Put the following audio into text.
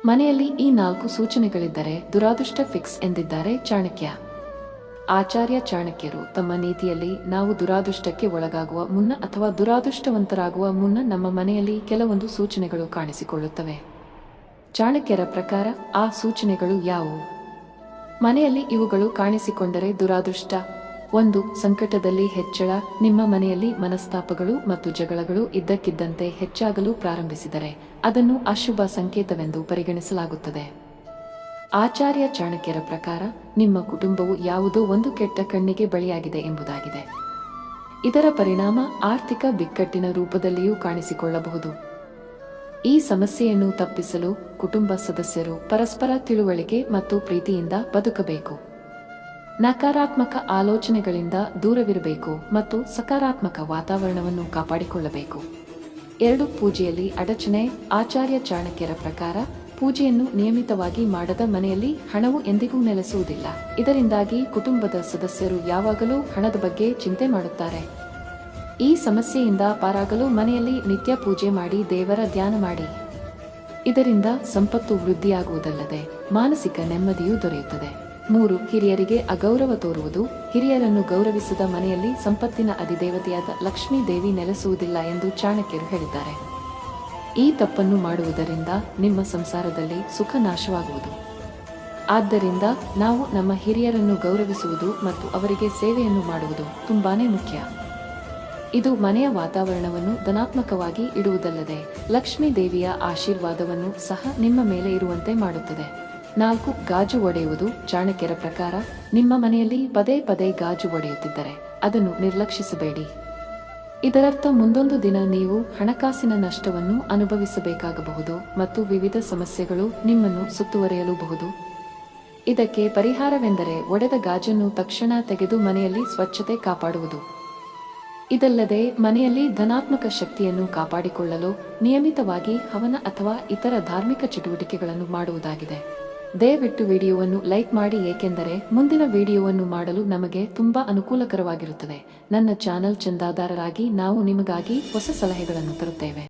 ಮನೆಯಲ್ಲಿ ಈ 4 ಸೂಚನೆಗಳಿದ್ದರೆ ದುರಾದೃಷ್ಟ ಫಿಕ್ಸ್ ಎಂದಿದ್ದಾರೆ ಚಾಣಕ್ಯ. ಆಚಾರ್ಯ ಚಾಣಕ್ಯರು ತಮ್ಮ ನೀತಿಯಲ್ಲಿ ನಾವು ದುರಾದೃಷ್ಟಕ್ಕೆ ಒಳಗಾಗುವ ಮುನ್ನ ಅಥವಾ ದುರಾದೃಷ್ಟವಂತರಾಗುವ ಮುನ್ನ ನಮ್ಮ ಮನೆಯಲ್ಲಿ ಕೆಲವೊಂದು ಸೂಚನೆಗಳು ಕಾಣಿಸಿಕೊಳ್ಳುತ್ತವೆ. ಚಾಣಕ್ಯರ ಪ್ರಕಾರ ಆ ಸೂಚನೆಗಳು ಯಾವುವು? ಮನೆಯಲ್ಲಿ ಇವುಗಳು ಕಾಣಿಸಿಕೊಂಡರೆ ದುರಾದೃಷ್ಟ. 1. ಸಂಕಟದಲ್ಲಿ ಹೆಚ್ಚಳ. ನಿಮ್ಮ ಮನೆಯಲ್ಲಿ ಮನಸ್ತಾಪಗಳು ಮತ್ತು ಜಗಳಗಳು ಇದ್ದಕ್ಕಿದ್ದಂತೆ ಹೆಚ್ಚಾಗಲು ಪ್ರಾರಂಭಿಸಿದರೆ ಅದನ್ನು ಅಶುಭ ಸಂಕೇತವೆಂದು ಪರಿಗಣಿಸಲಾಗುತ್ತದೆ. ಆಚಾರ್ಯ ಚಾಣಕ್ಯರ ಪ್ರಕಾರ ನಿಮ್ಮ ಕುಟುಂಬವು ಯಾವುದೋ ಒಂದು ಕೆಟ್ಟ ಕಣ್ಣಿಗೆ ಬಲಿಯಾಗಿದೆ ಎಂಬುದಾಗಿದೆ. ಇದರ ಪರಿಣಾಮ ಆರ್ಥಿಕ ಬಿಕ್ಕಟ್ಟಿನ ರೂಪದಲ್ಲಿಯೂ ಕಾಣಿಸಿಕೊಳ್ಳಬಹುದು. ಈ ಸಮಸ್ಯೆಯನ್ನು ತಪ್ಪಿಸಲು ಕುಟುಂಬ ಸದಸ್ಯರು ಪರಸ್ಪರ ತಿಳುವಳಿಕೆ ಮತ್ತು ಪ್ರೀತಿಯಿಂದ ಬದುಕಬೇಕು. ನಕಾರಾತ್ಮಕ ಆಲೋಚನೆಗಳಿಂದ ದೂರವಿರಬೇಕು ಮತ್ತು ಸಕಾರಾತ್ಮಕ ವಾತಾವರಣವನ್ನು ಕಾಪಾಡಿಕೊಳ್ಳಬೇಕು. 2. ಪೂಜೆಯಲ್ಲಿ ಅಡಚಣೆ. ಆಚಾರ್ಯ ಚಾಣಕ್ಯರ ಪ್ರಕಾರ ಪೂಜೆಯನ್ನು ನಿಯಮಿತವಾಗಿ ಮಾಡದ ಮನೆಯಲ್ಲಿ ಹಣವು ಎಂದಿಗೂ ನೆಲೆಸುವುದಿಲ್ಲ. ಇದರಿಂದಾಗಿ ಕುಟುಂಬದ ಸದಸ್ಯರು ಯಾವಾಗಲೂ ಹಣದ ಬಗ್ಗೆ ಚಿಂತೆ ಮಾಡುತ್ತಾರೆ. ಈ ಸಮಸ್ಯೆಯಿಂದ ಪಾರಾಗಲು ಮನೆಯಲ್ಲಿ ನಿತ್ಯ ಪೂಜೆ ಮಾಡಿ ದೇವರ ಧ್ಯಾನ ಮಾಡಿ. ಇದರಿಂದ ಸಂಪತ್ತು ವೃದ್ಧಿಯಾಗುವುದಲ್ಲದೆ ಮಾನಸಿಕ ನೆಮ್ಮದಿಯೂ ದೊರೆಯುತ್ತದೆ. 3. ಹಿರಿಯರಿಗೆ ಅಗೌರವ ತೋರುವುದು. ಹಿರಿಯರನ್ನು ಗೌರವಿಸದ ಮನೆಯಲ್ಲಿ ಸಂಪತ್ತಿನ ಅಧಿದೇವತೆಯಾದ ಲಕ್ಷ್ಮೀ ದೇವಿ ನೆಲೆಸುವುದಿಲ್ಲ ಎಂದು ಚಾಣಕ್ಯರು ಹೇಳಿದ್ದಾರೆ. ಈ ತಪ್ಪನ್ನು ಮಾಡುವುದರಿಂದ ನಿಮ್ಮ ಸಂಸಾರದಲ್ಲಿ ಸುಖ ನಾಶವಾಗುವುದು. ಆದ್ದರಿಂದ ನಾವು ನಮ್ಮ ಹಿರಿಯರನ್ನು ಗೌರವಿಸುವುದು ಮತ್ತು ಅವರಿಗೆ ಸೇವೆಯನ್ನು ಮಾಡುವುದು ತುಂಬಾನೇ ಮುಖ್ಯ. ಇದು ಮನೆಯ ವಾತಾವರಣವನ್ನು ಧನಾತ್ಮಕವಾಗಿ ಇಡುವುದಲ್ಲದೆ ಲಕ್ಷ್ಮೀ ದೇವಿಯ ಆಶೀರ್ವಾದವನ್ನು ಸಹ ನಿಮ್ಮ ಮೇಲೆ ಇರುವಂತೆ ಮಾಡುತ್ತದೆ. 4. ಗಾಜು ಒಡೆಯುವುದು. ಚಾಣಕ್ಯರ ಪ್ರಕಾರ ನಿಮ್ಮ ಮನೆಯಲ್ಲಿ ಪದೇ ಪದೇ ಗಾಜು ಒಡೆಯುತ್ತಿದ್ದರೆ ಅದನ್ನು ನಿರ್ಲಕ್ಷಿಸಬೇಡಿ. ಇದರರ್ಥ ಮುಂದೊಂದು ದಿನ ನೀವು ಹಣಕಾಸಿನ ನಷ್ಟವನ್ನು ಅನುಭವಿಸಬೇಕಾಗಬಹುದು ಮತ್ತು ವಿವಿಧ ಸಮಸ್ಯೆಗಳು ನಿಮ್ಮನ್ನು ಸುತ್ತುವರಿಯಲೂಬಹುದು. ಇದಕ್ಕೆ ಪರಿಹಾರವೆಂದರೆ ಒಡೆದ ಗಾಜನ್ನು ತಕ್ಷಣ ತೆಗೆದು ಮನೆಯಲ್ಲಿ ಸ್ವಚ್ಛತೆ ಕಾಪಾಡುವುದು. ಇದಲ್ಲದೆ ಮನೆಯಲ್ಲಿ ಧನಾತ್ಮಕ ಶಕ್ತಿಯನ್ನು ಕಾಪಾಡಿಕೊಳ್ಳಲು ನಿಯಮಿತವಾಗಿ ಹವನ ಅಥವಾ ಇತರ ಧಾರ್ಮಿಕ ಚಟುವಟಿಕೆಗಳನ್ನು ಮಾಡುವುದಾಗಿದೆ. ದಯವಿಟ್ಟು ವಿಡಿಯೋವನ್ನು ಲೈಕ್ ಮಾಡಿ, ಏಕೆಂದರೆ ಮುಂದಿನ ವಿಡಿಯೋವನ್ನು ಮಾಡಲು ನಮಗೆ ತುಂಬಾ ಅನುಕೂಲಕರವಾಗಿರುತ್ತದೆ. ನನ್ನ ಚಾನೆಲ್ ಚಂದಾದಾರರಾಗಿ ನಾವು ನಿಮಗಾಗಿ ಹೊಸ ಸಲಹೆಗಳನ್ನು ತರುತ್ತೇವೆ.